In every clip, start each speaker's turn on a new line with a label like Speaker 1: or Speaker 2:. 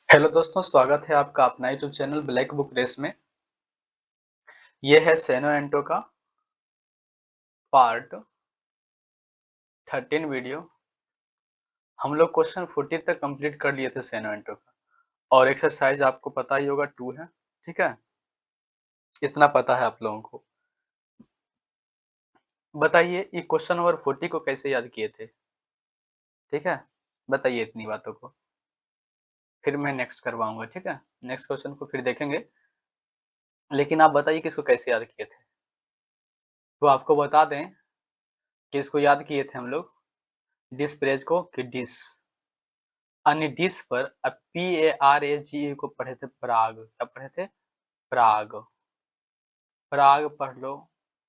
Speaker 1: Hello दोस्तों, स्वागत है आपका अपना YouTube channel black book race में। ये है सेनो एंटो का पार्ट 13 वीडियो। हम लोग क्वेश्चन 40 तक कंप्लीट कर लिए थे सेनो एंटो का, और एक्सरसाइज आपको पता ही होगा 2 है। ठीक है, इतना पता है आप लोगों को। बताइए ये क्वेश्चन नंबर 40 को कैसे याद किए थे? ठीक है, बताइए इतनी बातों को, फिर मैं नेक्स्ट करवाऊंगा। ठीक है, नेक्स्ट क्वेश्चन को फिर देखेंगे, लेकिन आप बताइए कि इसको कैसे याद किए थे। तो आपको बता दें कि इसको याद किए थे हम लोग डिस प्रेज को, कि डिस अन्य डिश पर अब PARAGE को पढ़े थे पराग। क्या पढ़े थे? पराग। पराग पढ़ लो,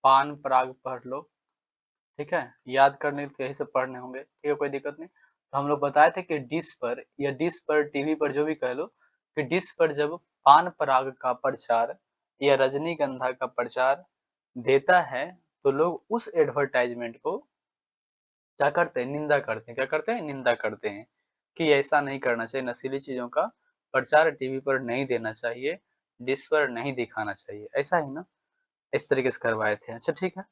Speaker 1: पान पराग पढ़ लो। ठीक है, याद करने तो यही सब पढ़ने होंगे। ठीक है, कोई दिक्कत नहीं। तो हम लोग बताए थे कि डिश पर या डिश पर, टीवी पर, जो भी कह लो, कि डिश पर जब पान पराग का प्रचार या रजनीगंधा का प्रचार देता है तो लोग उस एडवर्टाइजमेंट को क्या करते हैं? निंदा करते हैं। क्या करते हैं? निंदा करते हैं कि ऐसा नहीं करना चाहिए, नशीली चीज़ों का प्रचार टीवी पर नहीं देना चाहिए, डिश पर नहीं दिखाना चाहिए। ऐसा ही ना? इस तरीके से करवाए थे। अच्छा ठीक है।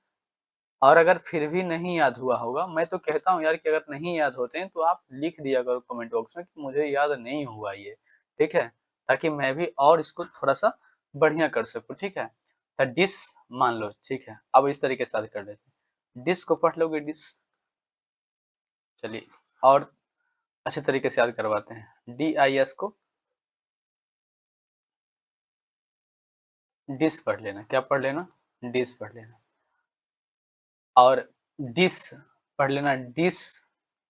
Speaker 1: और अगर फिर भी नहीं याद हुआ होगा, मैं तो कहता हूँ यार कि अगर नहीं याद होते हैं तो आप लिख दिया करो कमेंट बॉक्स में कि मुझे याद नहीं हुआ ये। ठीक है? ताकि मैं भी और इसको थोड़ा-सा बढ़िया कर सकूँ। ठीक है? तो डिश मान लो, ठीक है? अब इस तरीके से याद कर लेते हैं। डिश को पढ़ लोगे, डिश। चलिए, और अच्छे तरीके से याद करवाते हैं। DIS को डिस पढ़ लेना। क्या पढ़ लेना? डिस पढ़ लेना। और डिस पढ़ लेना। डिस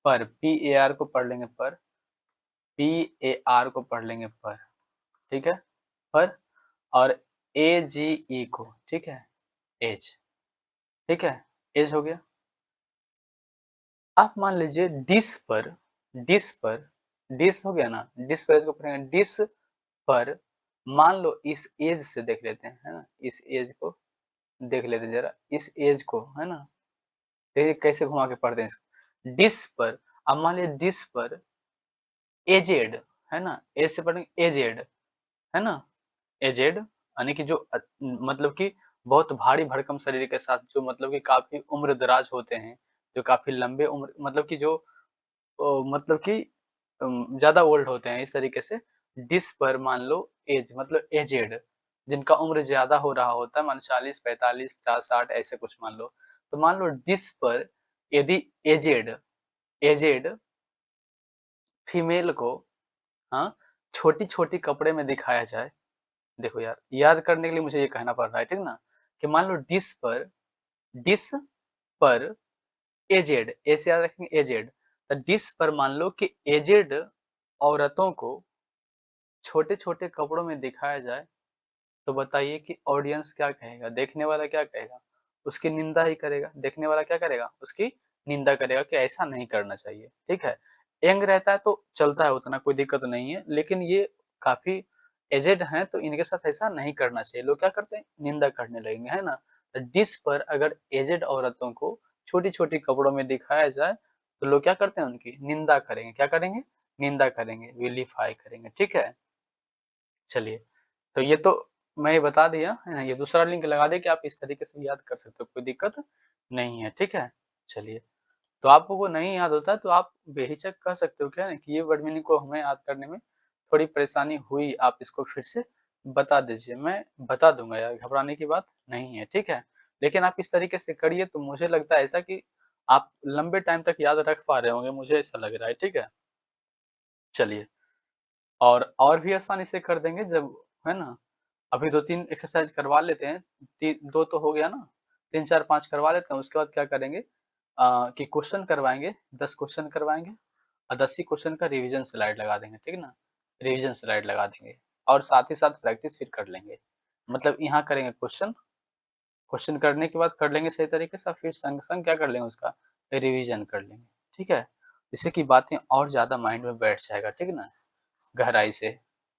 Speaker 1: पर, PAR को पढ़ लेंगे पर, PAR को पढ़ लेंगे पर। ठीक है? पर। और AGE को, ठीक है? एज। ठीक है? एज हो गया। आप मान लीजिए डिस पर, डिस पर, डिस हो गया ना? डिस पर इसको पढ़ेंगे डिस पर। मान लो इस एज से देख लेते हैं, है ना? इस एज को देख लेते हैं जरा, इस एज को, है ना? देखिए कैसे घुमा के पढ़ते हैं इसको। डिस पर, अब मान लीजिए डिस पर एजेड, है ना? एज से पढ़ेंगे एजेड, है ना? एजेड यानी कि जो मतलब कि बहुत भारी भरकम शरीर के साथ, जो मतलब कि काफ़ी उम्र-दराज होते हैं, जो काफ़ी लंबे उम्र, मतलब कि जो मतलब कि ज़्यादा ओल्ड होते हैं, इस तरीके से। डिस पर मान लो एज मतलब एजेड, जिनका उम्र ज़्यादा हो रहा होता है, मान लो 40, 45, 50, 60 ऐसे कुछ मान लो। तो मान लो डिस पर यदि एजेड एजेड फीमेल को, हाँ, छोटी-छोटी कपड़े में दिखाया जाए। देखो यार, याद करने के लिए मुझे ये कहना पड़ रहा है, ठीक ना? कि मान लो डिस पर एजेड, ए से याद रखेंगे एजेड। तो डिस पर मान लो कि एजेड औरतों को छोटे-छोटे कपड़ों में दिखाया जाए, तो बताइए कि ऑडियंस क्या कहेगा? देखने वाला क्या कहेगा? उसकी निंदा ही करेगा। देखने वाला क्या करेगा? उसकी निंदा करेगा कि ऐसा नहीं करना चाहिए, ठीक है? यंग रहता है तो चलता है, उतना कोई दिक्कत नहीं है, लेकिन ये काफ़ी एजेड हैं तो इनके साथ ऐसा नहीं करना चाहिए। लोग क्या करते हैं? निंदा करने लगेंगे, है ना? तो डिस पर अगर एजेड औरतों को छोटी-छोटी कपड़ों में दिखाया जाए, तो लोग क्या करते हैं? उनकी निंदा करेंगे। क्या करेंगे? निंदा करेंगे, विलिफाई करेंगे, ठीक है? चलिए, तो ये तो मैं ये बता दिया, है ना? ये दूसरा लिंक लगा दें कि आप इस तरीके से याद कर सकते हो, कोई दिक्कत नहीं है, ठीक है? चलिए, तो आपको वो नहीं याद होता है तो आप बेहिचक कह सकते हो, क्या है ना, कि ये वर्ड मीनिंग को हमें याद करने में थोड़ी परेशानी हुई, आप इसको फिर से बता दीजिए। मैं बता दूँगा यार, घबराने की बात नहीं है, ठीक है? लेकिन आप इस तरीके से करिए तो मुझे लगता है ऐसा कि आप लंबे टाइम तक याद रख पा रहे होंगे, मुझे ऐसा लग रहा है, ठीक है? चलिए, और भी आसान इसे कर देंगे जब, है ना? अभी 2-3 एक्सरसाइज करवा लेते हैं, ती 2 तो हो गया ना, 3, 4, 5 करवा लेते हैं, उसके बाद क्या करेंगे कि क्वेश्चन करवाएँगे, 10 क्वेश्चन करवाएँगे और 10 ही क्वेश्चन का रिवीजन स्लाइड लगा देंगे, ठीक है ना? रिवीजन स्लाइड लगा देंगे और साथ ही साथ प्रैक्टिस फिर कर लेंगे। मतलब यहाँ करेंगे क्वेश्चन, क्वेश्चन करने के बाद कर लेंगे सही तरीके से, फिर संग-संग क्या कर लेंगे उसका रिवीजन कर लेंगे, ठीक है? जिससे कि बातें और ज़्यादा माइंड में बैठ जाएगा, ठीक है ना? गहराई से,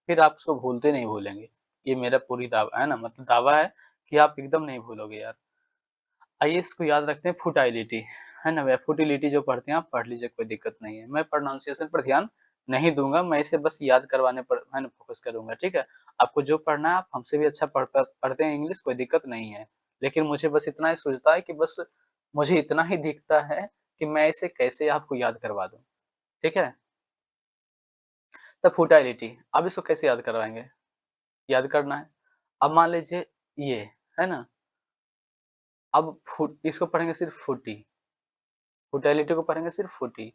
Speaker 1: फिर आप उसको भूलते नहीं भूलेंगे। ये मेरा पूरी दावा है ना, मतलब दावा है कि आप एकदम नहीं भूलोगे यार। आइए इसको याद रखते हैं, फुटाइलिटी, है ना? वे फुटिलिटी जो पढ़ते हैं आप पढ़ लीजिए, कोई दिक्कत नहीं है। मैं प्रोनाउंसिएशन पर ध्यान नहीं दूँगा, मैं इसे बस याद करवाने पर है ना फ़ोकस करूँगा, ठीक है? आपको जो पढ़ना है आप हमसे भी अच्छा पढ़ते हैं इंग्लिश, कोई दिक्कत नहीं है। लेकिन मुझे बस इतना ही सूझता है कि बस मुझे इतना ही दिखता है कि मैं इसे कैसे आपको याद करवा दूँ, ठीक है? द फुटाइलिटी, अब इसको कैसे याद करवाएँगे? याद करना है। अब मान लीजिए ये, है ना? अब फुट इसको पढ़ेंगे सिर्फ़ फुटी, फुटाइलिटी को पढ़ेंगे सिर्फ़ फुटी।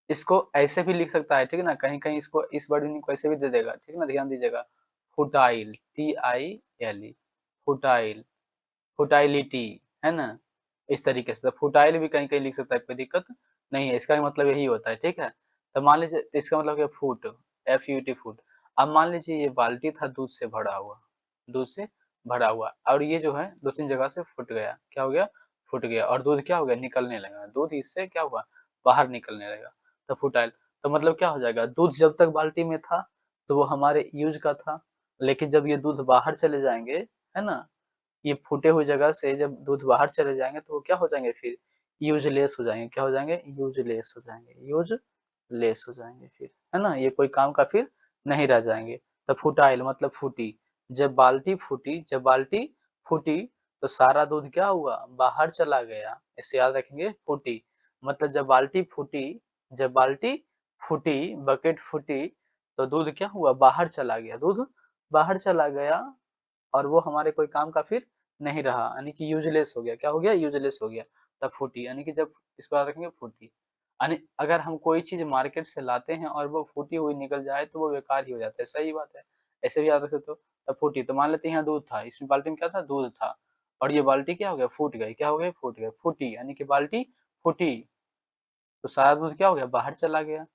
Speaker 1: इसको ऐसे भी लिख सकता है, ठीक है ना? कहीं-कहीं इसको इस वर्ड मीनिंग को ऐसे भी दे देगा, ठीक है ना? ध्यान दीजिएगा। फुटाइल, T-I-L-E, फुटाइल, फुटाइलिटी, है ना? इस तरीके से, तो फुटाइल भी कहीं-कहीं लिख सकता है, कोई दिक्कत नहीं है, इसका भी मतलब यही होता है, ठीक है? तो मान लीजिए इसका मतलब क्या फूट, F-U-T फूट। अब मान लीजिए ये बाल्टी था दूध से भरा हुआ, दूध से भरा हुआ और ये जो है 2-3 जगह से फुट गया, क्या हो गया? फुट गया और दूध क्या हो गया? निकलने लगा, दूध इससे क्या हुआ? बाहर निकलने लगा, तो फुटाइल। तो मतलब क्या हो जाएगा? दूध जब तक बाल्टी में था, तो वो हमारे यूज़ का था, लेकिन जब ये दूध बाहर चले जाएँगे, है ना? ये फूटे हुए जगह से जब दूध बाहर चले जाएँगे तो वो क्या हो जाएँगे फिर? यूज़लेस हो जाएँगे, क्या हो जाएँगे? यूज़लेस हो जाएँगे, यूज़लेस हो जाएँगे फिर, है ना? ये कोई काम का फिर नहीं रह जाएँगे। तो फुटाइल मतलब फूटी, जब बाल्टी फूटी तो सारा दूध क्या हुआ? बाहर चला गया, इसे याद रखेंगे फूटी। मतलब जब बाल्टी फूटी, बकेट फूटी तो दूध क्या हुआ? बाहर चला गया, दूध बाहर चला गया और वो हमारे कोई काम का फिर नहीं रहा, यानी कि यूज़लेस हो गया। क्या हो गया? यूज़लेस हो गया। तब फूटी, यानी कि जब इसको याद रखेंगे फूटी। यानी अगर हम कोई चीज़ मार्केट से लाते हैं और वो फूटी हुई निकल जाए तो वो बेकार ही हो जाता है, सही बात है। ऐसे भी याद रख सकते हो। तब फूटी, तो मान लेते हैं यहाँ दूध था, इसमें बाल्टी में क्या था? दूध था और ये बाल्टी क्या हो गया? फूट गई। क्या हो गई? फूट गई। फूटी यानी कि बाल्टी फूटी, तो सारा दूध क्या हो गया? बाहर चला गया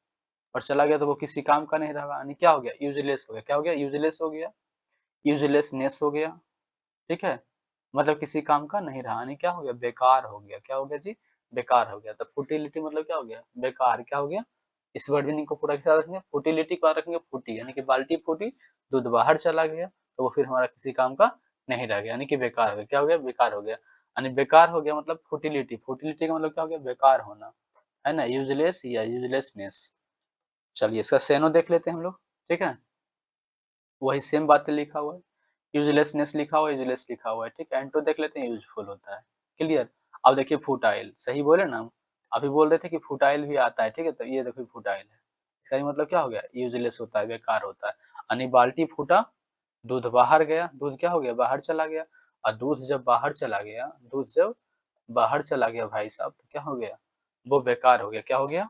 Speaker 1: और चला गया तो वो किसी काम का नहीं रहा, यानी क्या हो गया? यूज़लेस हो गया। क्या हो गया? यूज़लेस हो गया। यूज़लेसनेस हो गया। ठीक है? मतलब किसी काम का नहीं रहा, यानी क्या हो गया? बेकार हो गया। क्या हो गया जी? बेकार हो गया। तो फुटिलिटी मतलब क्या हो गया? बेकार। क्या हो गया? इस वर्ड मीनिंग को पूरा क्या रखेंगे? फुटिलिटी को रखेंगे फूटी, यानी कि बाल्टी फूटी, दूध बाहर चला गया, तो वो फिर हमारा किसी काम का नहीं रह गया, यानी कि बेकार हो गया। क्या हो गया? बेकार हो गया। यानी बेकार हो गया मतलब फुटिलिटी। फुटिलिटी का मतलब क्या हो गया? बेकार होना, है ना? यूज़लेस या यूज़लेसनेस। चलिए इसका सेनो देख लेते हैं हम लोग, ठीक है? वही सेम बातें लिखा हुआ है। यूज़लेसनेस लिखा हुआ है, यूज़लेस लिखा हुआ है, ठीक है? एंड टू देख लेते हैं, यूज़फुल होता है। क्लियर? अब देखिए फुटाइल, सही बोले ना हम? अभी बोल रहे थे कि फुटाइल भी आता है, ठीक है? तो ये देखो फुटाइल है। सही मतलब क्या हो गया? यूज़लेस होता है, बेकार होता है। यानी बाल्टी फूटा, दूध बाहर गया, दूध क्या हो गया? बाहर चला गया और दूध जब बाहर चला गया भाई साहब, तो क्या हो गया? वो बेकार हो गया। क्या हो गया?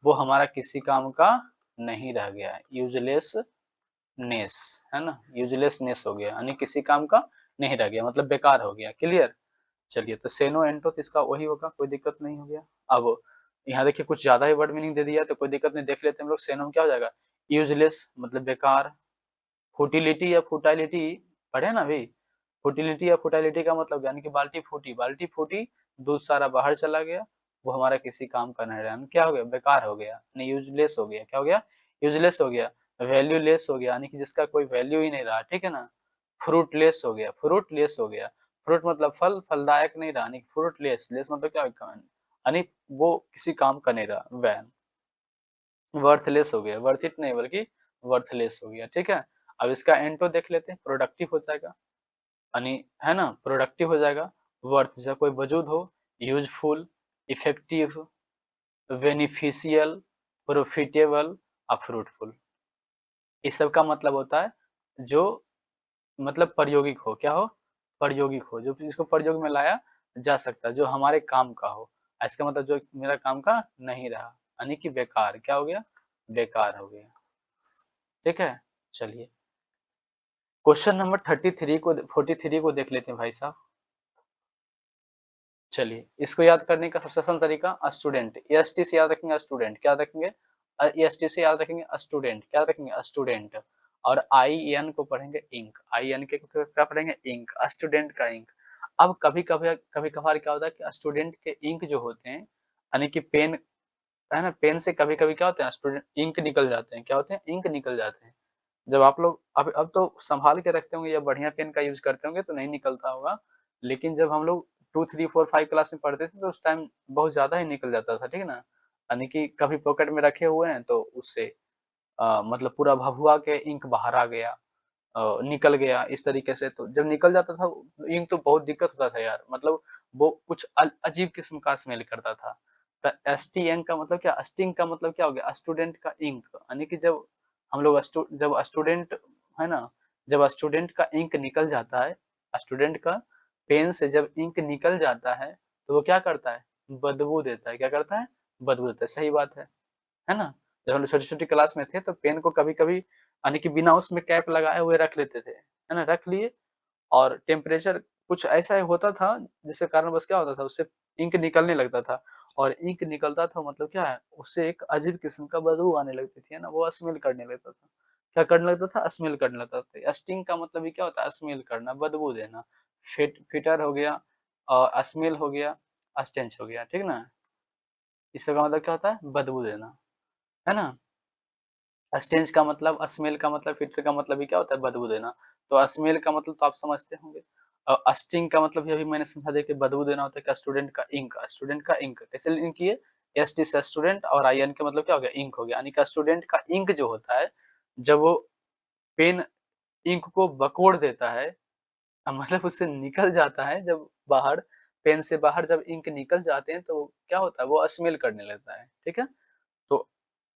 Speaker 1: वो हमारा किसी काम का नहीं रह गया। यूज़लेसनेस, है ना? यूज़लेसनेस हो गया, यानी किसी काम का नहीं रह गया, मतलब बेकार हो गया। क्लियर? चलिए तो सेनो एंटो तो इसका वही होगा, कोई दिक्कत नहीं हो गया। अब यहाँ देखिए कुछ ज़्यादा ही वर्ड मीनिंग दे दिया तो कोई दिक्कत नहीं, देख लेते हैं हम लोग। सेनो में क्या हो जाएगा? यूज़लेस मतलब बेकार, फुटिलिटी या फुटाइलिटी पढ़े ना अभी? फुटिलिटी या फुटाइलिटी का मतलब यानी कि बाल्टी फूटी, दूध सारा बाहर चला गया, वो हमारा किसी काम का नहीं रहा। यानी क्या हो गया? बेकार हो गया, यानी यूज़लेस हो गया। क्या हो गया? यूज़लेस हो गया। वैल्यूलेस हो गया, यानी कि जिसका कोई वैल्यू ही नहीं रहा, ठीक है ना? फ्रूटलेस हो गया। फ्रूट मतलब फल, फलदायक नहीं रहा, यानी फ्रूटलेस, लेस मतलब क्या यानी वो किसी काम का नहीं रहा। वर्थलेस हो गया, वर्थ इट नहीं बल्कि वर्थलेस हो गया, ठीक है? अब इसका एंटो देख लेते हैं, प्रोडक्टिव हो जाएगा, यानी है ना? प्रोडक्टिव हो जाएगा, वर्थ जैसा कोई वजूद हो, यूज़फुल, इफेक्टिव, बेनिफिशियल, प्रॉफिटेबल और फ्रूटफुल। इस सब का मतलब होता है जो मतलब प्रायोगिक हो, क्या हो? प्रायोगिक हो, जो जिसको प्रयोग में लाया जा सकता है, जो हमारे काम का हो। इसका मतलब जो मेरा काम का नहीं रहा, यानी कि बेकार। क्या हो गया? बेकार हो गया। ठीक है? चलिए, क्वेश्चन नंबर 43 को देख लेते हैं भाई साहब। चलिए, इसको याद करने का सबसे आसान तरीका स्टूडेंट, एसटी से याद रखेंगे स्टूडेंट, क्या रखेंगे? एसटी से याद रखेंगे स्टूडेंट, क्या रखेंगे? स्टूडेंट। और आईएन को पढ़ेंगे इंक, आईएन के को क्या पढ़ेंगे? इंक, स्टूडेंट का इंक। अब कभी-कभार क्या होता है कि स्टूडेंट के इंक जो होते हैं, यानी कि पेन, है ना? पेन से कभी-कभी क्या होता है स्टूडेंट इंक निकल जाते हैं, क्या होते हैं? इंक निकल जाते हैं। जब आप लोग अब तो सँभाल के रखते होंगे या बढ़िया पेन का यूज़ करते होंगे तो नहीं निकलता होगा। लेकिन जब हम लोग 2, 3, 4, 5 क्लास में पढ़ते थे तो उस टाइम बहुत ज़्यादा ही निकल जाता था, ठीक है ना? यानी कि कभी पॉकेट में रखे हुए हैं तो उससे मतलब पूरा भभुआ के इंक बाहर आ गया, निकल गया इस तरीके से। तो जब निकल जाता था इंक तो बहुत दिक्कत होता था यार, मतलब वो कुछ अजीब किस्म का स्मेल करता था। तो एसटी इंक का मतलब क्या, स्टिंग का मतलब क्या हो गया, स्टूडेंट का इंक। यानी कि जब हम लोग जब स्टूडेंट है ना, जब स्टूडेंट का इंक निकल जाता है, स्टूडेंट का पेन से जब इंक निकल जाता है तो वो क्या करता है, बदबू देता है। क्या करता है, बदबू देता है। सही बात है ना। जब हम लोग छोटी-छोटी क्लास में थे तो पेन को कभी-कभी यानी कि बिना उसमें कैप लगाए हुए रख लेते थे, है ना? रख लिए और टेम्परेचर कुछ ऐसा होता था जिसके कारणवश क्या होता था, उससे इंक निकलने लगता था और इंक निकलता था मतलब क्या है, उससे एक अजीब किस्म का बदबू आने लगती थी, है ना? वो स्मेल करने लगता था। क्या करने लगता था? स्मेल करने लगता था। स्टिंग का मतलब ही क्या होता है? स्मेल करना, बदबू देना। फिटर हो गया और स्मेल हो गया, स्टेंच हो गया, ठीक ना? इस सब का मतलब क्या होता है? बदबू देना, है ना? स्टेंच का मतलब, स्मेल का मतलब, फिटर का मतलब ही क्या होता है, बदबू देना। तो स्मेल का मतलब तो आप समझते होंगे। स्टिंग का मतलब ये अभी मैंने समझा दिया कि बदबू देना होता है क्या, स्टूडेंट का इंक। स्टूडेंट का इंक कैसे लिंक किए, एस टी से स्टूडेंट और आई एन का मतलब क्या हो गया, इंक हो गया। यानी कि स्टूडेंट का इंक जो होता है, जब वो पेन इंक को बकोड़ देता है, मतलब उससे निकल जाता है जब बाहर, पेन से बाहर जब इंक निकल जाते हैं तो क्या होता है, वो स्मेल करने लगता है, ठीक है। तो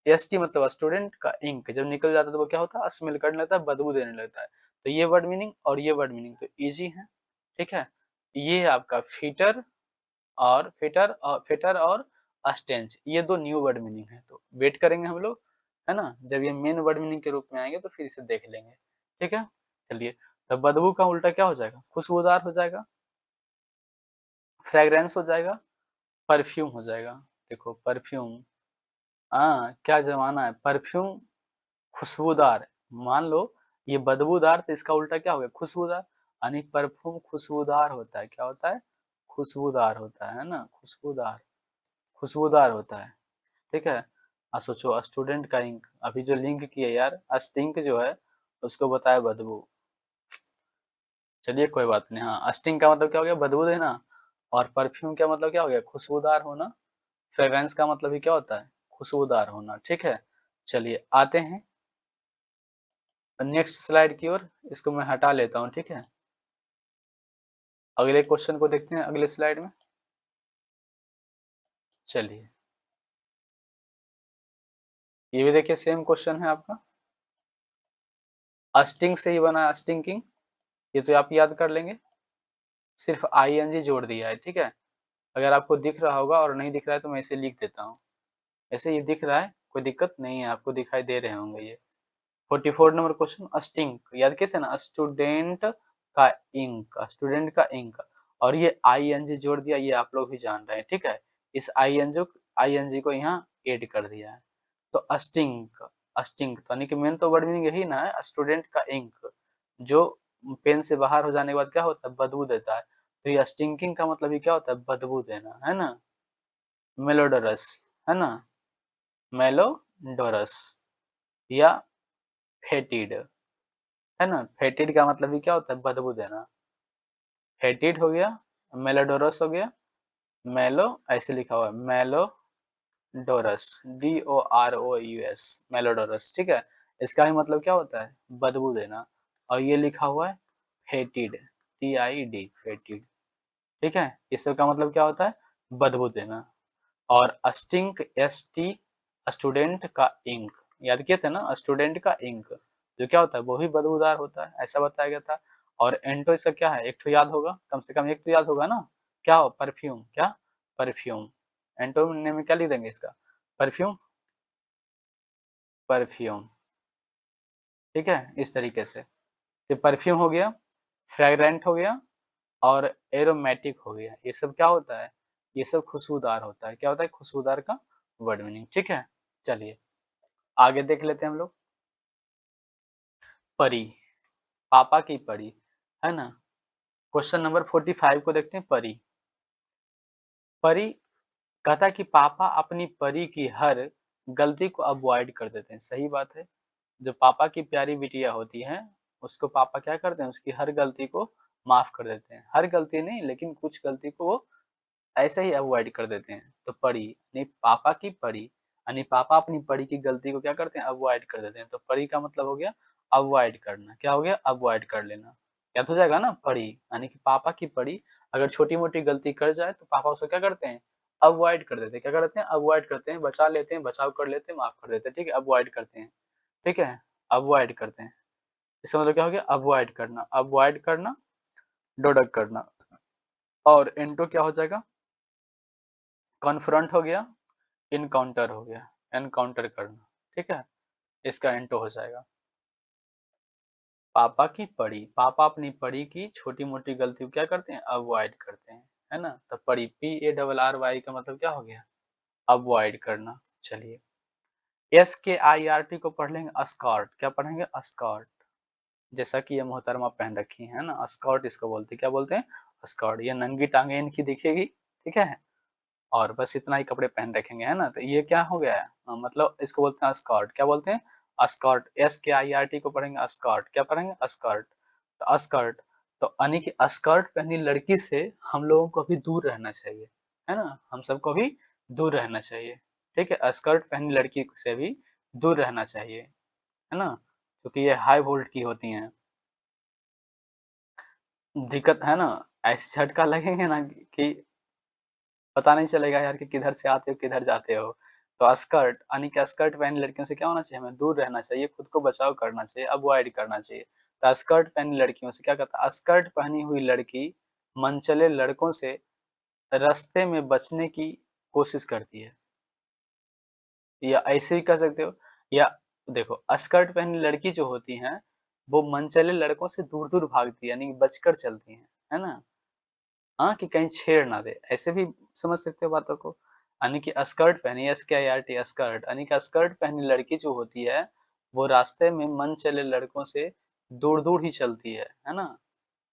Speaker 1: एसटी मतलब स्टूडेंट का इंक जब निकल जाता है तो वो क्या होता है, स्मेल करने लगता है, बदबू देने लगता है। तो ये वर्ड मीनिंग और ये वर्ड मीनिंग तो इजी है, ठीक है। ये आपका फिटर और स्टेंच, ये दो न्यू वर्ड मीनिंग है। तो वेट करेंगे हम लोग, है ना, जब ये मेन वर्ड मीनिंग के रूप में आएंगे तो फिर इसे देख लेंगे, ठीक है। चलिए, तो बदबू का उल्टा क्या हो जाएगा, खुशबूदार हो जाएगा, फ्रेग्रेंस हो जाएगा, परफ्यूम हो जाएगा। देखो परफ्यूम, हाँ क्या जमाना है, परफ्यूम खुशबूदार। मान लो ये बदबूदार, तो इसका उल्टा क्या हो गया, खुशबूदार। यानी परफ्यूम खुशबूदार होता है, क्या होता है, खुशबूदार होता है ना, खुशबूदार, खुशबूदार होता है, ठीक है। अब सोचो स्टूडेंट का इंक, अभी जो लिंक किया यार, स्टिंक जो है उसको बताया बदबू। चलिए कोई बात नहीं, हाँ स्टिंग का मतलब क्या हो गया, बदबू देना। और परफ्यूम का मतलब क्या हो गया, खुशबूदार होना। फ्रेग्रेंस का मतलब ही क्या होता है, खुशबूदार होना, ठीक है। चलिए आते हैं नेक्स्ट स्लाइड की ओर, इसको मैं हटा लेता हूँ, ठीक है। अगले क्वेश्चन को देखते हैं अगले स्लाइड में। चलिए, ये भी देखिए सेम क्वेश्चन है आपका, स्टिंग से ही बना है, स्टिंकिंग। ये तो आप याद कर लेंगे, सिर्फ आईएनजी जोड़ दिया है, ठीक है। अगर आपको दिख रहा होगा और नहीं दिख रहा है तो मैं इसे लिख देता हूँ। ऐसे ये दिख रहा है, कोई दिक्कत नहीं है, आपको दिखाई दे रहे होंगे ये। 44 नंबर क्वेश्चन, स्टिंग याद किए थे ना, स्टूडेंट का इंक, स्टूडेंट का इंक। और ये आईएनजी जोड़ दिया, ये आप लोग भी जान रहे हैं, ठीक है। इस आईएनजी को यहाँ ऐड कर दिया है। तो स्टिंक, स्टिंक तो यानी कि मेन तो वर्ड मीनिंग यही ना है, स्टूडेंट का इंक जो पेन से बाहर हो जाने के बाद क्या होता है, बदबू देता है। तो ये स्टिंकिंग का मतलब ही क्या होता है, बदबू देना, है ना। मेलोडोरस, है ना, मेलोडोरस या फेटिड, है ना। फेटिड का मतलब ही क्या होता है, बदबू देना। फेटिड हो गया, मेलोडोरस हो गया, मेलो ऐसे लिखा हुआ है, मेलोडोरस, DOROUS, मेलोडोरस, ठीक है। इसका भी मतलब क्या होता है, बदबू देना। और ये लिखा हुआ है फेटिड, TID, फेटिड, ठीक है। इस सब का मतलब क्या होता है, बदबू देना। और स्टिंक, ST, स्टूडेंट का इंक, याद किए थे ना, स्टूडेंट का इंक जो क्या होता है, वो भी बदबूदार होता है, ऐसा बताया गया था। और एंटो इसका क्या है, एक तो याद होगा, कम से कम एक तो याद होगा ना, क्या हो, परफ्यूम, क्या, परफ्यूम। एंटोनिम में क्या लिख देंगे इसका, परफ्यूम, परफ्यूम, ठीक है। इस तरीके से तो परफ्यूम हो गया, फ्रेग्रेंट हो गया और एरोमेटिक हो गया। ये सब क्या होता है, ये सब खुशबूदार होता है, क्या होता है, खुशबूदार का वर्ड मीनिंग, ठीक है। चलिए आगे देख लेते हैं हम लोग। परी, पापा की परी, है ना। क्वेश्चन नंबर 45 को देखते हैं, परी। परी कहता है कि पापा अपनी परी की हर गलती को अवॉइड कर देते हैं। सही बात है, जो पापा की प्यारी बिटिया होती है उसको पापा क्या करते हैं, उसकी हर गलती को माफ कर देते हैं। हर गलती नहीं लेकिन कुछ गलती को वो ऐसे ही अवॉइड कर देते हैं। तो परी यानी पापा की परी यानी पापा अपनी परी की गलती को क्या करते हैं? अवॉइड कर देते हैं। तो परी का मतलब हो गया अवॉइड करना। क्या हो गया? अवॉइड कर लेना। याद हो जाएगा ना परी यानी कि पापा की परी अगर छोटी-मोटी गलती कर जाए तो पापा उसको क्या करते हैं? अवॉइड कर देते हैं। क्या करते हैं? अवॉइड करते हैं, बचा लेते हैं, बचाव कर लेते हैं, माफ कर देते हैं। ठीक है? अवॉइड करते हैं। ठीक है? अवॉइड करते हैं। इसका मतलब क्या हो गया? अवॉइड करना। अवॉइड करना, डोडक करना और इनटू क्या हो जाएगा? कॉन्फ्रंट हो गया, इनकाउंटर हो गया, एनकाउंटर करना। ठीक है? इसका इनटू हो जाएगा। पापा की पड़ी, पापा अपनी पड़ी की छोटी-मोटी गलती को क्या करते हैं? अवॉइड करते हैं, है ना? तो पड़ी PARRY का मतलब क्या हो गया? अवॉइड करना। चलिए, SKIRT को पढ़ लेंगे एस्कॉर्ट। क्या पढ़ेंगे? एस्कॉर्ट। जैसा कि ये मोहतरमा पहन रखी है ना, एस्कॉर्ट इसको बोलते हैं। क्या बोलते हैं? एस्कॉर्ट। ये नंगी टांगे इनकी दिखेगी, ठीक है? और बस इतना ही कपड़े पहन रखेंगे, है ना? तो ये क्या हो गया है? मतलब इसको बोलते हैं एस्कॉर्ट। क्या बोलते हैं? एस्कॉर्ट। SKIRT को पढ़ेंगे एस्कॉर्ट। क्या पढ़ेंगे? एस्कॉर्ट। तो एस्कॉर्ट तो यानी कि एस्कॉर्ट पहनी लड़की से हम लोगों को भी दूर रहना चाहिए, है ना? हम सबको भी दूर रहना चाहिए, ठीक है? एस्कॉर्ट पहनी लड़की से भी दूर रहना चाहिए, है ना? क्योंकि ये हाई वोल्ट की होती हैं। दिक्कत है ना? ऐसे झटका लगेंगे ना कि पता नहीं चलेगा यार कि किधर से आते हो, किधर जाते हो। तो स्कर्ट यानी कि स्कर्ट पहनी लड़कियों से क्या होना चाहिए? हमें दूर रहना चाहिए, खुद को बचाव करना चाहिए, अवॉइड करना चाहिए। तो स्कर्ट पहनी लड़कियों से क्या कहता है? स्कर्ट पहनी हुई लड़की मनचले लड़कों से रास्ते में बचने की कोशिश करती है। या ऐसे ही कह सकते हो या देखो स्कर्ट पहनी लड़की जो होती हैं, वो मनचले लड़कों से दूर-दूर भागती है, यानी कि बचकर चलती हैं, है ना? हाँ, कि कहीं छेड़ ना दे, ऐसे भी समझ सकते हो बातों को। यानी कि स्कर्ट पहनी SKIRT स्कर्ट यानी कि स्कर्ट पहनी लड़की जो होती है, वो रास्ते में मन चले लड़कों से दूर-दूर ही चलती है ना?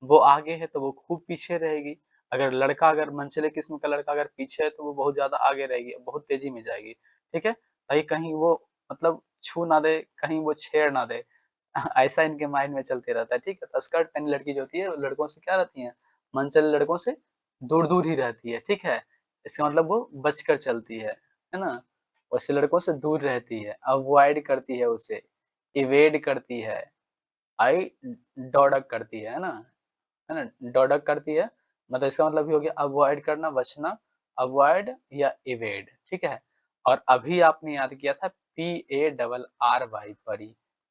Speaker 1: वो आगे है तो वो खूब पीछे रहेगी, अगर मनचले किस्म का लड़का अगर पीछे है तो वो बहुत ज़्यादा आगे रहेगी, बहुत तेज़ी में जाएगी, ठीक है? ताकि कहीं वो मतलब छू ना दे, कहीं वो छेड़ ना दे। ऐसा इनके माइंड में चलते रहता है, ठीक है? तो स्कर्ट पहनी लड़की जो होती है, वो लड़कों से क्या रहती हैं? मनचले लड़कों से दूर-दूर ही रहती है, ठीक है? इसका मतलब वो बचकर चलती है ना? वैसे लड़कों से दूर रहती है, अवॉइड करती है उसे, इवेड करती है, आई डॉडक करती है ना? डॉडक करती है, मतलब इसका मतलब ये हो गया अवॉइड करना, बचना, अवॉइड या इवेड, ठीक है? और अभी आपने याद किया था PARRY परी,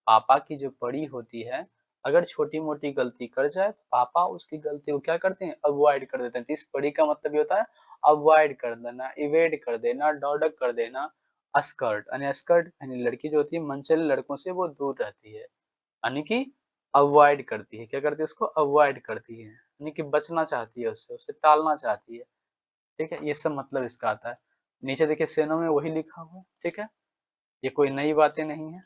Speaker 1: पापा की जो परी होती है, अगर छोटी-मोटी गलती कर जाए तो पापा उसकी गलती को क्या करते हैं? अवॉइड कर देते हैं। तो इस परी का मतलब ये होता है अवॉइड कर देना, इवेड कर देना, डॉडक कर देना, स्कर्ट यानी स्कर्ट पहनी लड़की जो होती है मनचले लड़कों से वो दूर रहती है। यानी कि अवॉइड करती है, क्या करती है उसको? अवॉइड करती है, यानी कि बचना चाहती है उससे, उसे टालना चाहती है, ठीक है? ये सब मतलब इसका आता है। नीचे देखिए शेनो में वही लिखा हुआ है, ठीक है? ये कोई नई बातें नहीं है।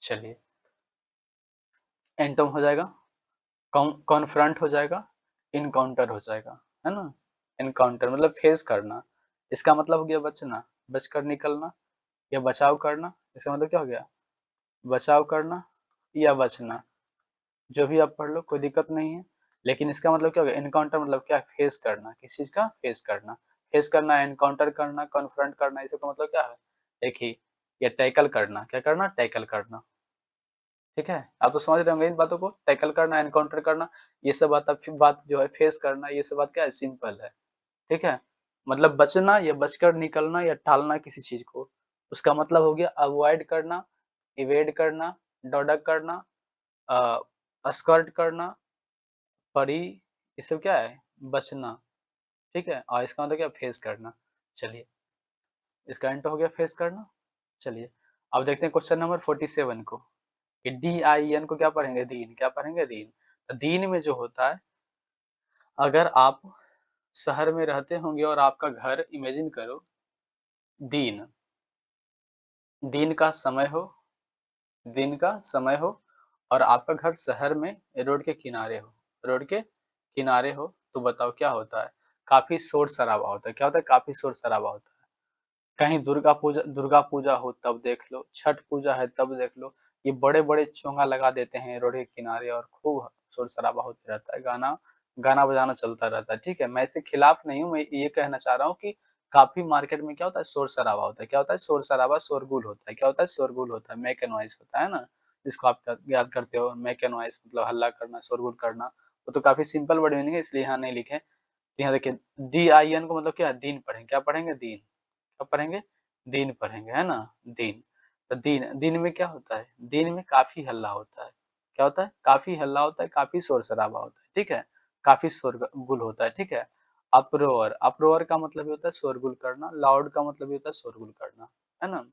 Speaker 1: चलिए, एंटोम हो जाएगा, कॉन्फ्रंट हो जाएगा, इनकाउंटर हो जाएगा, है ना? इनकाउंटर मतलब फेस करना, इसका मतलब हो गया बचना, बचकर निकलना या बचाव करना, इसका मतलब क्या हो गया? बचाव करना या बचना। जो भी आप पढ़ लो कोई दिक्कत नहीं है। लेकिन इसका मतलब क्या हो गया? एनकाउंटर मतलब क्या है? फेस करना, किसी चीज़ का फेस करना। फेस करना, एनकाउंटर करना, कन्फ्रंट करना, इस सब का मतलब क्या है? देखिए, ये टैकल करना, क्या करना? टैकल करना, ठीक है? आप तो समझ रहे होंगे इन बातों को, टैकल करना, एनकाउंटर करना, ये सब बात जो है फेस करना, ये सब बात क्या है? सिंपल है, ठीक है? मतलब बचना या बचकर निकलना या टालना किसी चीज़ को, उसका मतलब हो गया अवॉइड करना, इवेड करना, डॉडक करना, स्कर्ट करना, परी ये सब क्या है? बचना, ठीक है? और इसका मतलब क्या? फेस करना। चलिए, इसका हिंट हो गया फेस करना। चलिए, अब देखते हैं क्वेश्चन नंबर 47 को कि DIN को क्या पढ़ेंगे? दीन, क्या पढ़ेंगे? दीन। तो दीन में जो होता है, अगर आप शहर में रहते होंगे और आपका घर इमेजिन करो दिन, दिन का समय हो दिन का समय हो और आपका घर शहर में रोड के किनारे हो, रोड के किनारे हो, तो बताओ क्या होता है? काफ़ी शोर-शराबा होता है। क्या होता है? काफ़ी शोर-शराबा होता है। कहीं दुर्गा पूजा हो तब देख लो, छठ पूजा है तब देख लो ये बड़े-बड़े चोंगा लगा देते हैं रोड के किनारे और खूब शोर-शराबा होता रहता है, गाना गाना बजाना चलता रहता है, ठीक है? मैं इसके खिलाफ नहीं हूँ, मैं ये कहना चाह रहा हूँ कि काफ़ी मार्केट में क्या होता है शोर-शराबा होता है। क्या होता है शोर-शराबा, शोरगुल होता है। क्या होता है शोरगुल होता है, मेक ए नॉइज़ होता है ना? जिसको आप याद करते हो मेक ए नॉइज़ मतलब हल्ला करना, शोरगुल करना। वो तो काफ़ी सिंपल वर्ड मीनिंग है इसलिए यहाँ नहीं लिखे। तो यहाँ देखिए DIN को मतलब क्या है दिन पढ़ेंगे, क्या पढ़ेंगे दिन। कब पढ़ेंगे? दिन पढ़ेंगे, है ना? दिन। तो दिन दिन में क्या होता है? दिन में काफ़ी हल्ला होता है। क्या होता है? काफ़ी हल्ला होता है, काफ़ी शोर-शराबा होता है, ठीक है? काफ़ी शोरगुल होता है, ठीक है? अप्रोर, अप्रोर का मतलब ये होता है शोरगुल करना, लाउड का मतलब ये होता है शोरगुल करना, है ना?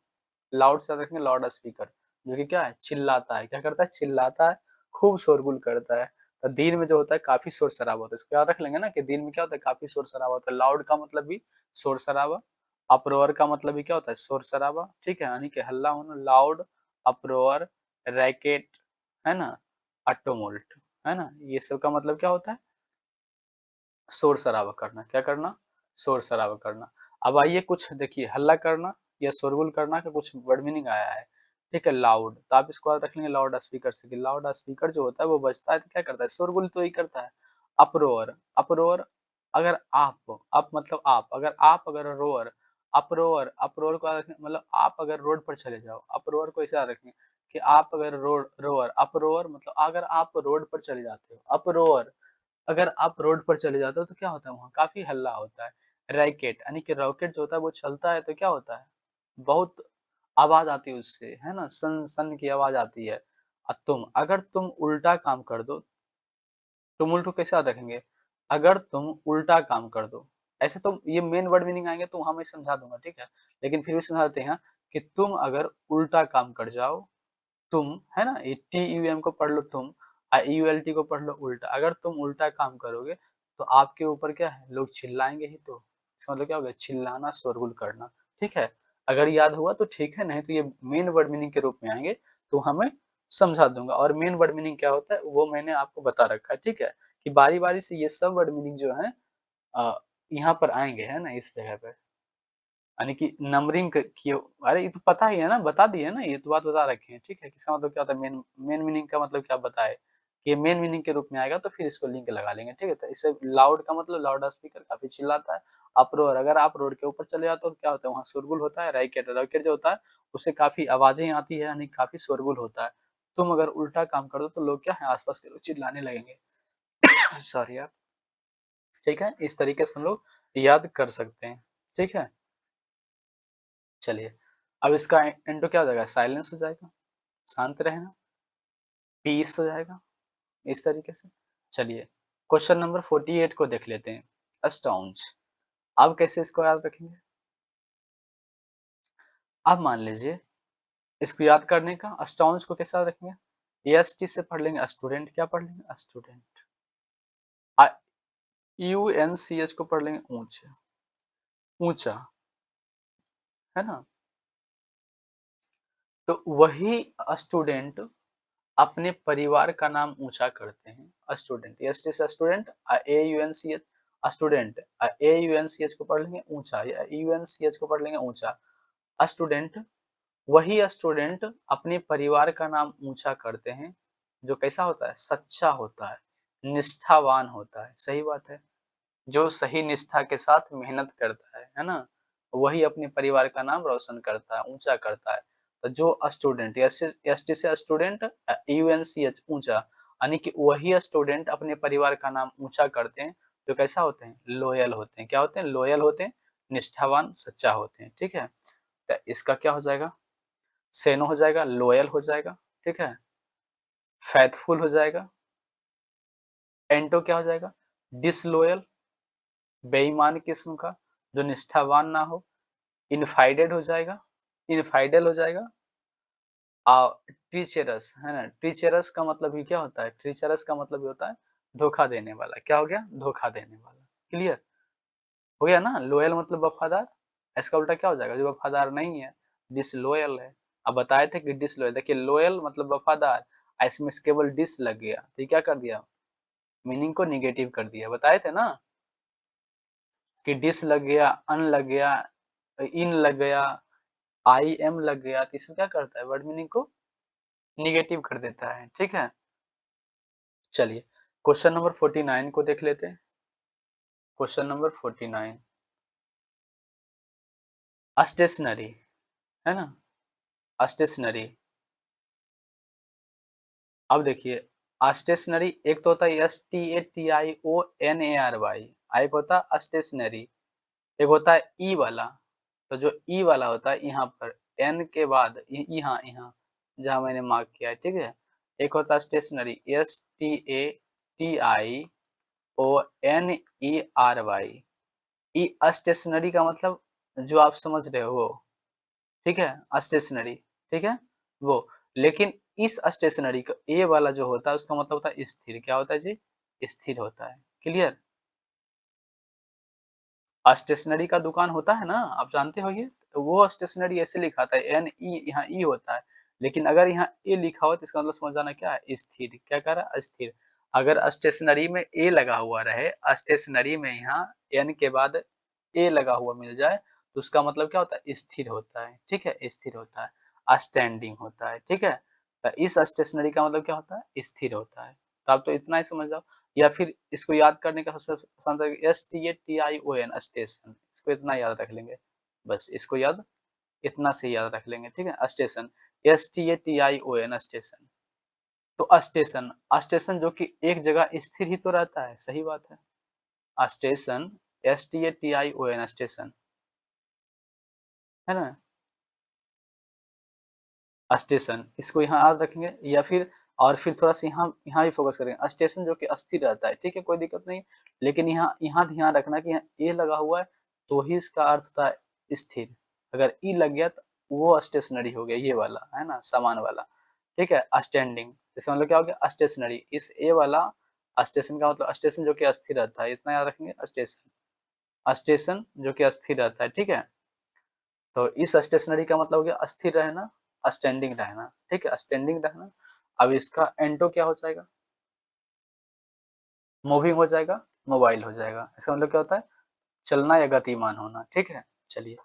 Speaker 1: लाउड से याद रखेंगे लाउड स्पीकर, जो कि क्या है? चिल्लाता है, क्या करता है? चिल्लाता है, खूब शोरगुल करता है। तो दिन में जो होता है काफ़ी शोर-शराबा होता है, इसको याद रख लेंगे ना कि दिन में क्या होता है? काफ़ी शोर-शराबा होता है। लाउड का मतलब भी शोर-शराबा, अप्रोर का मतलब भी क्या होता है? शोर-शराबा, ठीक है? यानी कि हल्ला होना, लाउड, अप्रोर, रैकेट, है ना? अट्टोमोल्ट, है ना? ये सब का मतलब क्या होता है? शोर-शराबा करना, क्या करना? शोर-शराबा करना। अब आइए कुछ देखिए हल्ला करना या शोरगुल करना का कुछ वर्ड मीनिंग आया है, ठीक है? लाउड, तो आप इसको याद रख लेंगे लाउड स्पीकर से कि लाउड स्पीकर जो होता है वो बजता है तो क्या करता है? शोरगुल तो ही करता है। अप्रोर, अप्रोर अगर आप मतलब आप, अगर रोअर, अप्रोर, अप्रोर को याद रखें मतलब आप अगर रोड पर चले जाओ, अप्रोर को ऐसे याद रखेंगे कि आप अगर रोअर, अप्रोर मतलब अगर आप रोड पर चले जाते हो, अप्रोर अगर आप रोड पर चले जाते हो तो क्या होता है वहाँ काफ़ी हल्ला होता है। रैकेट यानी कि रॉकेट जो होता है वो चलता है तो क्या होता है? बहुत आवाज़ आती है उससे, है ना? सन सन की आवाज़ आती है। अगर तुम उल्टा काम कर दो, तुमुल को कैसे याद रखेंगे? अगर तुम उल्टा काम कर दो, ऐसे तो ये मेन वर्ड मीनिंग आएँगे तो वहाँ मैं समझा दूँगा, ठीक है? लेकिन फिर भी समझा देते हैं कि तुम अगर उल्टा काम कर जाओ तुम, है ना? ये TUM को पढ़ लो तुम ULT को पढ़ लो उल्टा। अगर तुम उल्टा काम करोगे, तो आपके ऊपर क्या है? लोग चिल्लाएँगे ही तो। इसका मतलब क्या हो गया? चिल्लाना, शोरगुल करना, ठीक है? अगर याद हुआ तो ठीक है, नहीं तो ये मेन वर्ड मीनिंग के रूप में आएँगे, तो हमें समझा दूँगा और मेन वर्ड मीनिंग क्या होता है, वो मैंने आपको बता रखा है, ठीक है? कि बारी-बारी से ये सब वर्ड मीनिंग जो है यहाँ पर आएँगे, है ना? इस जगह पे। यानी कि नंबरिंग क किए अरे ये तो पता ही है ना, बता दिए ना, ये तो बात बता रखे हैं, ठीक है? कि इसका मतलब क्या होता है मेन मेन मीनिंग का मतलब क्या बताए, कि ये मेन मीनिंग के रूप में आएगा तो फिर इसको लिंक लगा लेंगे, ठीक है? तो इससे लाउड का मतलब लाउड स्पीकर काफ़ी चिल्लाता है, अप्रोर अगर आप रोड के ऊपर चले जाते हो तो क्या होता है वहाँ शोरगुल होता है, रैकेट रैकेट जो होता है उससे काफ़ी आवाज़ें आती है यानी काफ़ी शोरगुल होता है। तुम अगर उल्टा काम कर दो तो लोग क्या है आस-पास के लोग चिल्लाने लगेंगे। सॉरी यार, ठीक है? इस तरीके से हम लोग याद कर सकते हैं, ठीक है? चलिए, अब इसका इंटो क्या हो जाएगा? साइलेंस हो जाएगा, शांत रहना, पीस हो जाएगा, इस तरीके से। चलिए, क्वेश्चन नंबर 48 को देख लेते हैं, अस्टाउंस। अब कैसे इसको याद रखेंगे? अब मान लीजिए, इसको याद करने का अस्टाउंस को कैसे याद रखेंगे? एसटी से पढ़ लेंगे स्टूडेंट, क्या पढ़ लेंगे? स्टूडेंट। अ, यूएनसीएच को पढ़ लेंगे ऊँचा, ऊँचा, है ना? तो वही स्टूडेंट अपने परिवार का नाम ऊँचा करते हैं। स्टूडेंट, एसटी से स्टूडेंट, एयूएनसीएच स्टूडेंट, एयूएनसीएच को पढ़ लेंगे ऊँचा या यूएनसीएच को पढ़ लेंगे ऊँचा। स्टूडेंट, वही स्टूडेंट अपने परिवार का नाम ऊँचा करते हैं, जो कैसा होता है? सच्चा होता है, निष्ठावान होता है। सही बात है। जो सही निष्ठा के साथ मेहनत करता है ना? वही अपने परिवार का नाम रोशन करता है, ऊँचा करता है। तो जो स्टूडेंट एसटी से स्टूडेंट यूएनसीएच ऊँचा, यानी कि वही स्टूडेंट अपने परिवार का नाम ऊँचा करते हैं, जो कैसा होते हैं? लॉयल होते हैं। क्या होते हैं? लॉयल होते हैं, निष्ठावान, सच्चा होते हैं, ठीक है? तो इसका क्या हो जाएगा? सेनो हो जाएगा, लॉयल हो जाएगा, ठीक है? फेथफुल हो जाएगा, एंटो क्या हो जाएगा? डिसलॉयल, बेईमान किस्म का, जो निष्ठावान ना हो। इनफाइडेड हो जाएगा, इनफाइडल हो जाएगा। ट्रीचरस है ना? ट्रीचरस का मतलब ही क्या होता है? ट्रीचरस का मतलब ये होता है धोखा देने वाला। क्या हो गया? धोखा देने वाला। क्लियर? हो गया ना? लॉयल मतलब वफादार। इसका उल्टा क्या हो जाएगा? जो वफादार नहीं है, डिसलॉयल है। अब बताए थे कि डिसलॉयल, देखिए लॉयल मतलब वफादार, इसमें से केवल डिस लग गया, तो ये क्या कर दिया? मीनिंग को नेगेटिव कर दिया। बताए थे ना कि डिस लग गया, अन लग गया, इन लग गया, आई एम लग गया, तो इसमें क्या करता है? वर्ड मीनिंग को निगेटिव कर देता है, ठीक है। चलिए क्वेश्चन नंबर 49 को देख लेते हैं। क्वेश्चन नंबर 49 स्टेशनरी है ना, स्टेशनरी। अब देखिए स्टेशनरी एक तो होता है STATIONARY, एक होता है स्टेशनरी, एक होता है ई वाला। तो जो ई वाला होता है यहाँ पर एन के बाद यहाँ यहाँ जहाँ मैंने मार्क किया है, ठीक है। एक होता है स्टेशनरी STATIONERY, ई स्टेशनरी का मतलब जो आप समझ रहे हो वो, ठीक है, स्टेशनरी, ठीक है, वो। लेकिन इस स्टेशनरी का ए वाला जो होता है उसका मतलब होता है स्थिर। क्या होता है जी? स्थिर होता है। क्लियर? स्टेशनरी का दुकान होता है ना, आप जानते हो ये, तो वो स्टेशनरी ऐसे लिखा था एन ई, यहाँ ई होता है। लेकिन अगर यहाँ ए लिखा हो तो इसका मतलब समझ जाना क्या है? स्थिर। क्या कह रहा है? स्थिर। अगर स्टेशनरी में ए लगा हुआ रहे, स्टेशनरी में यहाँ एन के बाद ए लगा हुआ मिल जाए तो उसका मतलब क्या होता है? स्थिर होता है, ठीक है, स्थिर होता है, स्टैंडिंग होता है, ठीक है। तो इस स्टेशनरी का मतलब क्या होता है? स्थिर होता है। तो आप तो इतना ही समझ जाओ। या फिर इसको याद करने का सबसे आसान तरीका STATION स्टेशन, इसको इतना याद रख लेंगे, बस इसको याद इतना से याद रख लेंगे, ठीक है। Station STATION station. तो स्टेशन, स्टेशन जो कि एक जगह स्थिर ही तो रहता है, सही बात है। स्टेशन STATION स्टेशन, है ना, स्टेशन, इसको यहाँ याद रखेंगे। या फिर और फिर थोड़ा सा यहाँ यहाँ भी फोकस करेंगे, स्टेशन जो कि अस्थिर रहता है, ठीक है, कोई दिक्कत नहीं। लेकिन यहाँ यहाँ ध्यान रखना कि यहाँ ए लगा हुआ है तो ही इसका अर्थ होता है स्थिर। अगर ई लग गया तो वो स्टेशनरी हो गया, ये वाला है ना, सामान वाला, ठीक है। स्टैंडिंग, इसका मतलब क्या हो गया? स्टेशनरी। इस ए वाला स्टेशन का मतलब स्टेशन जो कि अस्थिर रहता है, इतना याद रखेंगे। स्टेशन, स्टेशन जो कि अस्थिर रहता है, ठीक है। तो इस स्टेशनरी का मतलब हो गया स्थिर रहना, स्टैंडिंग रहना, ठीक है, स्टैंडिंग रहना। अब इसका एंटो क्या हो जाएगा? मूविंग हो जाएगा, मोबाइल हो जाएगा। इसका मतलब क्या होता है? चलना या गतिमान होना, ठीक है। चलिए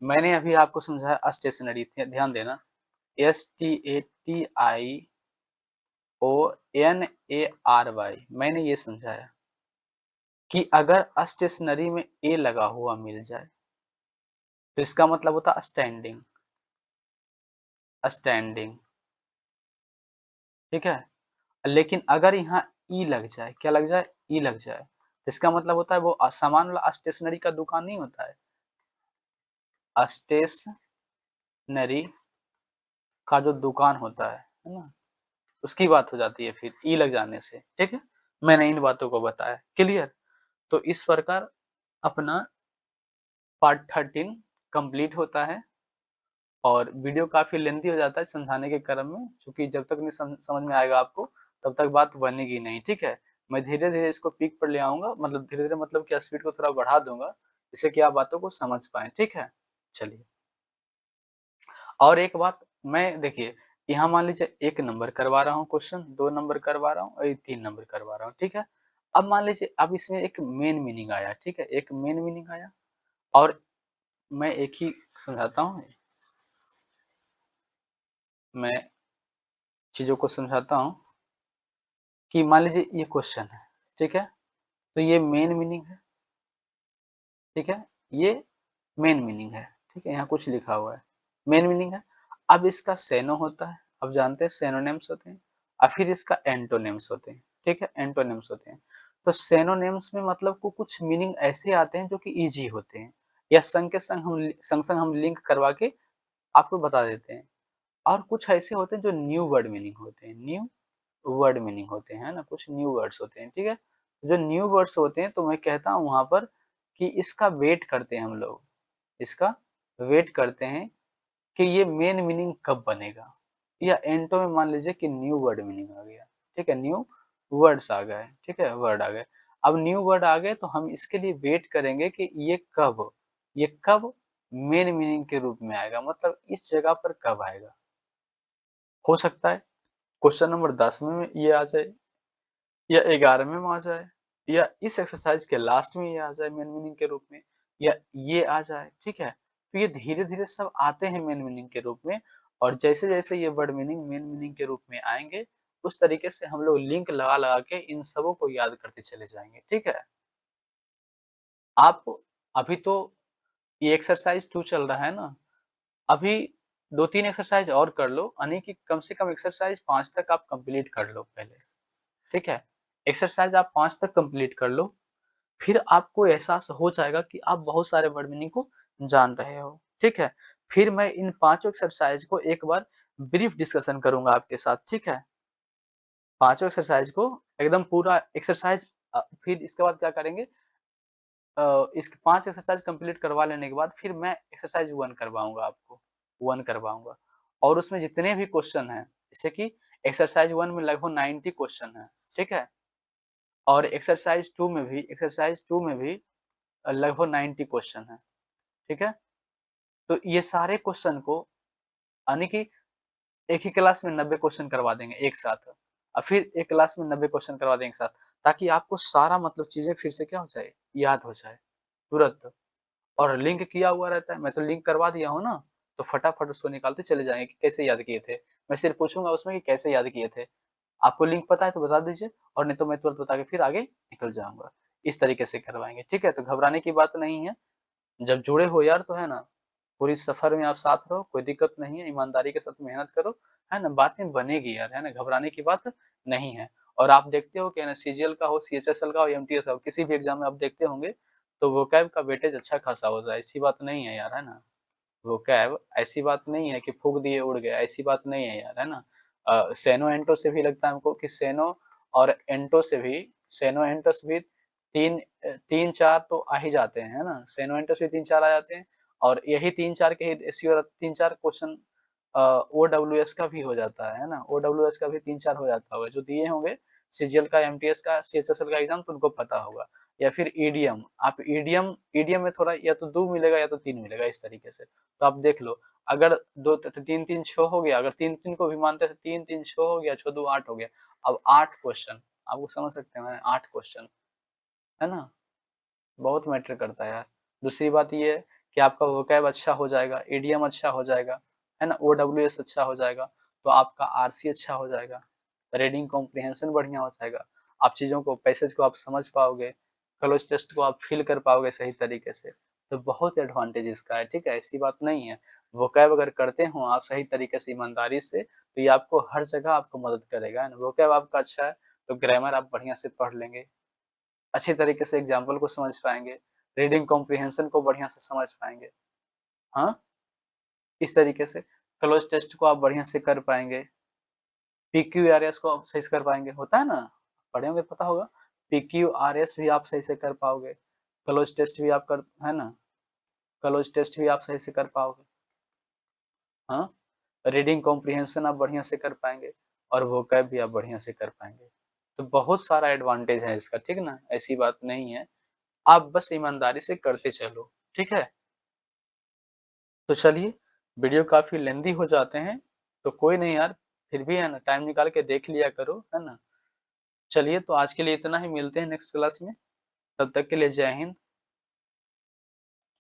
Speaker 1: मैंने अभी आपको समझाया स्टेशनरी, ध्यान देना, STATIONARY, मैंने ये समझाया कि अगर स्टेशनरी में ए लगा हुआ मिल जाए तो इसका मतलब होता है स्टैंडिंग, स्टैंडिंग, ठीक है। लेकिन अगर यहाँ ई लग जाए, क्या लग जाए? ई लग जाए, इसका मतलब होता है वो सामान वाला स्टेशनरी का दुकान नहीं होता है, स्टेशनरी का जो दुकान होता है ना, उसकी बात हो जाती है फिर ई लग जाने से, ठीक है। मैंने इन बातों को बताया, क्लियर। तो इस प्रकार अपना पार्ट 13 कंप्लीट होता है और वीडियो काफी लेंथी हो जाता है समझाने के क्रम में, क्योंकि जब तक नहीं समझ में आएगा आपको तब तक बात बनेगी नहीं, ठीक है। मैं धीरे धीरे इसको पीक पर ले आऊंगा, मतलब धीरे धीरे मतलब कि स्पीड को थोड़ा बढ़ा दूंगा जिससे कि आप बातों को समझ पाए, ठीक है। चलिए और एक बात, मैं देखिए यहाँ मान लीजिए 1 नंबर करवा रहा हूँ क्वेश्चन, 2 नंबर करवा रहा हूँ और 3 नंबर करवा रहा हूँ, ठीक है। अब मान लीजिए अब इसमें एक मेन मीनिंग आया, ठीक है, एक मेन मीनिंग आया और मैं एक ही समझाता हूँ, मैं चीजों को समझाता हूँ कि मान लीजिए ये क्वेश्चन है, ठीक है, तो ये मेन मीनिंग है, ठीक है, ये मेन मीनिंग है, ठीक है, यहाँ कुछ लिखा हुआ है, मेन मीनिंग है। अब इसका सेनो होता है, अब जानते हैं सेनोनिम्स होते हैं, और फिर इसका एंटोनिम्स होते हैं, ठीक है, एंटोनिम्स होते हैं। तो सेनोनिम्स में मतलब को कुछ मीनिंग ऐसे आते हैं जो कि इजी होते हैं, या संग के संग संग हम लिंक करवा के आपको बता देते हैं। और कुछ ऐसे होते हैं जो न्यू वर्ड मीनिंग होते हैं, न्यू वर्ड मीनिंग होते हैं ना, कुछ न्यू वर्ड्स होते हैं, ठीक है। जो न्यू वर्ड्स होते हैं तो मैं कहता हूँ वहां पर कि इसका वेट करते हैं हम लोग, इसका वेट करते हैं कि ये मेन मीनिंग कब बनेगा। या एंटो में मान लीजिए कि न्यू वर्ड मीनिंग आ गया, ठीक है, न्यू वर्ड्स आ गए, ठीक है, वर्ड आ गए। अब न्यू वर्ड आ गए तो हम इसके लिए वेट करेंगे कि ये कब मेन मीनिंग के रूप में आएगा, मतलब इस जगह पर कब आएगा। हो सकता है क्वेश्चन नंबर 10 में ये आ जाए, या 11वें में आ जाए, या इस एक्सरसाइज के लास्ट में ये आ जाए मेन मीनिंग के रूप में, या ये आ जाए, ठीक है। तो ये धीरे धीरे सब आते हैं मेन मीनिंग के रूप में। और जैसे-जैसे ये वर्ड मीनिंग मेन मीनिंग के रूप में आएँगे, उस तरीके से हम लोग लिंक लगा-लगा के इन सबों को याद करते चले जाएँगे, ठीक है? आप अभी तो ये एक्सरसाइज़ 2 चल रहा है ना, अभी 2-3 एक्सरसाइज़ और कर लो, यानी कि कम से कम एक्सरसाइज़ 5 तक आप कंप्लीट कर लो पहले, ठीक है? एक्सरसाइज़ आप 5 तक कंप्लीट कर लो, फिर आपको एहसास हो जाएगा कि आप बहुत सारे वर्ड मीनिंग को जान रहे हो, ठीक है? फिर मैं इन पाँचों एक्सरसाइज़ को एक बार ब्रीफ डिस्कशन करूँगा आपके साथ, ठीक है? पाँचों एक्सरसाइज़ को एकदम पूरा एक्सरसाइज़ फिर इसके बाद क्या करेंगे इसके 5 एक्सरसाइज़ कंप्लीट करवा लेने के बाद फिर मैं एक्सरसाइज़ 1 करवाऊँगा आपको, 1 करवाऊँगा और उसमें जितने भी क्वेश्चन हैं, जैसे कि एक्सरसाइज़ 1 में लगभग 90 क्वेश्चन हैं, ठीक है? और एक्सरसाइज़ 2 में भी लगभग 90 क्वेश्चन हैं, ठीक है? तो ये सारे क्वेश्चन को यानी कि एक ही क्लास में 90 क्वेश्चन करवा देंगे एक साथ और फिर एक क्लास में 90 क्वेश्चन करवा देंगे एक साथ, ताकि आपको सारा मतलब चीज़ें फिर से क्या हो जाए, याद हो जाए, तुरंत। और लिंक किया हुआ रहता है, मैं तो लिंक करवा दिया हूँ ना, तो फटाफट उसको निकालते चले जाएँगे कि कैसे याद किए थे। मैं सिर्फ पूछूँगा उसमें कि कैसे याद किए थे? आपको लिंक पता है तो बता दीजिए और नहीं तो मैं तुरंत बता के फिर आगे निकल जाऊँगा। इस तरीके से करवाएँगे, ठीक है? तो घबराने की बात नहीं है, जब जुड़े हो यार तो है ना, पूरी सफ़र में आप साथ रहो, कोई दिक्कत नहीं है, ईमानदारी के साथ मेहनत करो, है ना? बातें बनेगी यार, है ना? घबराने की बात नहीं है। और आप देखते हो कि है ना सीजीएल का हो, सीएचएसएल का हो, एमटीएस का हो, किसी भी एग्ज़ाम में आप देखते होंगे, तो वोकैब का वेटेज अच्छा खासा होता है, ऐसी बात नहीं है यार, है ना? वोकैब ऐसी बात नहीं है कि फूँक दिए उड़ गया, ऐसी बात नहीं है यार, है ना? सेनो एंटो से भी लगता है हमको कि सेनो एंटो से भी 3-4 तो आ ही जाते हैं, है ना? सेनो एंटो से 3-4 आ जाते हैं और यही 3-4 के ही श्योर 3-4 क्वेश्चन ओडब्ल्यूएस का भी हो जाता है ना? ओडब्ल्यूएस का भी 3-4 हो जाता होगा, जो दिए होंगे सीजीएल का, एमटीएस का, सीएचएसएल का एग्ज़ाम तो उनको पता होगा। या फिर ईडीएम, आप ईडीएम ईडीएम में थोड़ा या तो 2 मिलेगा या तो 3 मिलेगा इस तरीके से। तो आप देख लो, अगर 2 त 3-3 6 हो गया, अगर 3-3 को भी मानते हैं तो 3-3 6 हो गया, 6-2 8 हो गया। अब 8 क्वेश्चन, आपको समझ सकते हैं 8 क्वेश्चन, है ना? बहुत मैटर करता है यार। दूसरी बात ये है कि आपका वोकैब अच्छा हो जाएगा, ईडीएम अच्छा हो जाएगा, है ना? ओडब्ल्यूएस अच्छा हो जाएगा, तो आपका आरसी अच्छा हो जाएगा, रीडिंग कॉम्प्रिहेंशन बढ़िया हो जाएगा। आप चीज़ों को पैसेज को आप समझ पाओगे, क्लोज़ टेस्ट को आप फ़िल कर पाओगे सही तरीके से। तो बहुत एडवांटेज इसका है, ठीक है? ऐसी बात नहीं है। वोकैब अगर करते हो आप सही तरीके से ईमानदारी से, तो ये आपको हर जगह आपको मदद करेगा, है ना? वोकैब आपका अच्छा है, तो ग्रामर आप बढ़िया से पढ़ लेंगे। अच्छी तरीके से एग्ज़ाम्पल को समझ पाएँगे, रीडिंग कॉम्प्रिहेंशन को बढ़िया से समझ पाएँगे। हाँ, इस तरीके से क्लोज़ टेस्ट को आप बढ़िया से कर पाएँगे, पीक्यूआरएस को आप सही से कर पाएँगे, होता है ना? पढ़े होंगे पता होगा, पीक्यूआरएस भी आप सही से कर पाओगे, क्लोज़ टेस्ट भी आप कर है ना? क्लोज़ टेस्ट भी आप सही से कर पाओगे। हाँ, रीडिंग कॉम्प्रिहेंशन आप बढ़िया से कर पाएँगे और वोकैब भी आप बढ़िया से कर पाएँगे। तो बहुत सारा एडवांटेज है इसका, ठीक ना? ऐसी बात नहीं है, आप बस ईमानदारी से करते चलो, ठीक है? तो चलिए, वीडियो काफ़ी लेंदी हो जाते हैं, तो कोई नहीं यार, फिर भी है ना टाइम निकाल के देख लिया करो, है ना? चलिए तो आज के लिए इतना ही, मिलते हैं नेक्स्ट क्लास में, तब तक के लिए जय हिंद।